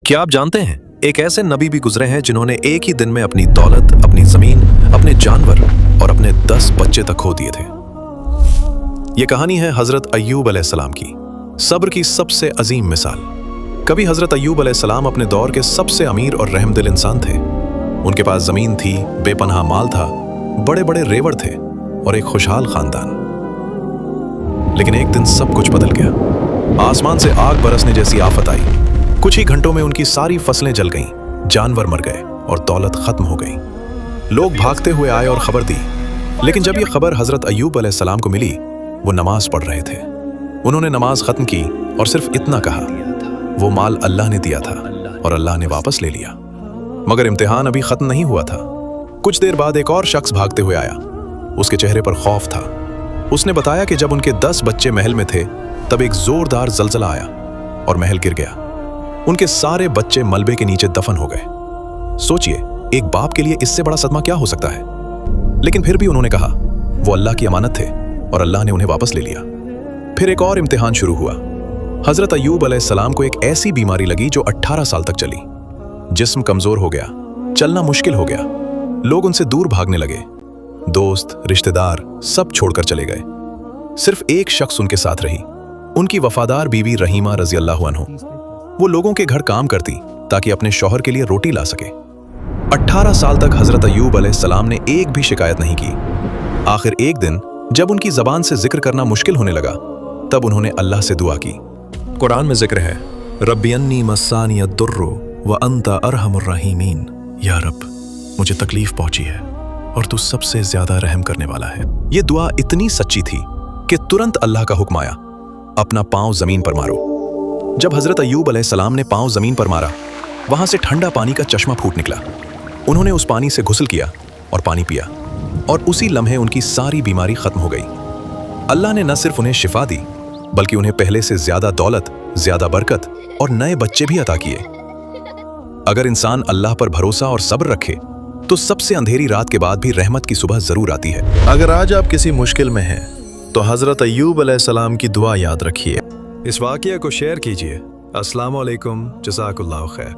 क्या आप जानते हैं एक ऐसे नबी भी गुजरे हैं जिन्होंने एक ही दिन में अपनी दौलत, अपनी जमीन, अपने जानवर और अपने 10 बच्चे तक खो दिए थे। ये कहानी है हजरत अय्यूब अलैहिस्सलाम की, सब्र की सबसे अजीम मिसाल। कभी हजरत अय्यूब अलैहिस्सलाम अपने दौर के सबसे अमीर और रहमदिल इंसान थे। उनके पास जमीन थी, बेपनाह माल था, बड़े बड़े रेवड़ थे और एक खुशहाल खानदान। लेकिन एक दिन सब कुछ बदल गया। आसमान से आग बरसने जैसी आफत आई। कुछ ही घंटों में उनकी सारी फसलें जल गईं, जानवर मर गए और दौलत खत्म हो गई। लोग भागते हुए आए और खबर दी, लेकिन जब ये खबर हजरत अय्यूब अलैहिस्सलाम को मिली, वो नमाज पढ़ रहे थे। उन्होंने नमाज खत्म की और सिर्फ इतना कहा, वो माल अल्लाह ने दिया था और अल्लाह ने वापस ले लिया। मगर इम्तिहान अभी खत्म नहीं हुआ था। कुछ देर बाद एक और शख्स भागते हुए आया। उसके चेहरे पर खौफ था। उसने बताया कि जब उनके 10 बच्चे महल में थे, तब एक जोरदार जलजला आया और महल गिर गया। उनके सारे बच्चे मलबे के नीचे दफन हो गए। सोचिए, एक बाप के लिए इससे बड़ा सदमा क्या हो सकता है। लेकिन फिर भी उन्होंने कहा, वो अल्लाह की अमानत थे और अल्लाह ने उन्हें वापस ले लिया। फिर एक और इम्तिहान शुरू हुआ। हजरत अय्यूब अलैहिस्सलाम को एक ऐसी बीमारी लगी जो 18 साल तक चली। जिस्म कमजोर हो गया, चलना मुश्किल हो गया। लोग उनसे दूर भागने लगे। दोस्त, रिश्तेदार सब छोड़कर चले गए। सिर्फ एक शख्स उनके साथ रही, उनकी वफादार बीवी रहीमा रज़ियल्लाहु अन्हा। वो लोगों के घर काम करती ताकि अपने शौहर के लिए रोटी ला सके। 18 साल तक हजरत अय्यूब अलैहिस्सलाम ने एक भी शिकायत नहीं की। आखिर एक दिन जब उनकी जबान से जिक्र करना मुश्किल होने लगा, तब उन्होंने अल्लाह से दुआ की। कुरान में जिक्र है, रब्बी अन्नी मस्सानी अद्दुर्रु व अंता अरहमुर रहीमीन। या रब, मुझे तकलीफ पहुंची है और तू सबसे ज्यादा रहम करने वाला है। ये दुआ इतनी सच्ची थी कि तुरंत अल्लाह का हुक्म आया, अपना पांव जमीन पर मारो। जब हजरत अय्यूब अलैहिस्सलाम ने पांव जमीन पर मारा, वहां से ठंडा पानी का चश्मा फूट निकला। उन्होंने उस पानी से गुस्ल किया और पानी पिया, और उसी लम्हे उनकी सारी बीमारी खत्म हो गई। अल्लाह ने न सिर्फ उन्हें शिफा दी, बल्कि उन्हें पहले से ज्यादा दौलत, ज्यादा बरकत और नए बच्चे भी अता किए। अगर इंसान अल्लाह पर भरोसा और सब्र रखे, तो सबसे अंधेरी रात के बाद भी रहमत की सुबह जरूर आती है। अगर आज आप किसी मुश्किल में हैं, तो हजरत अय्यूब अलैहिस्सलाम की दुआ याद रखिए। इस वाक़या को शेयर कीजिए। अस्सलाम वालेकुम, जज़ाकल्लाहु खैर।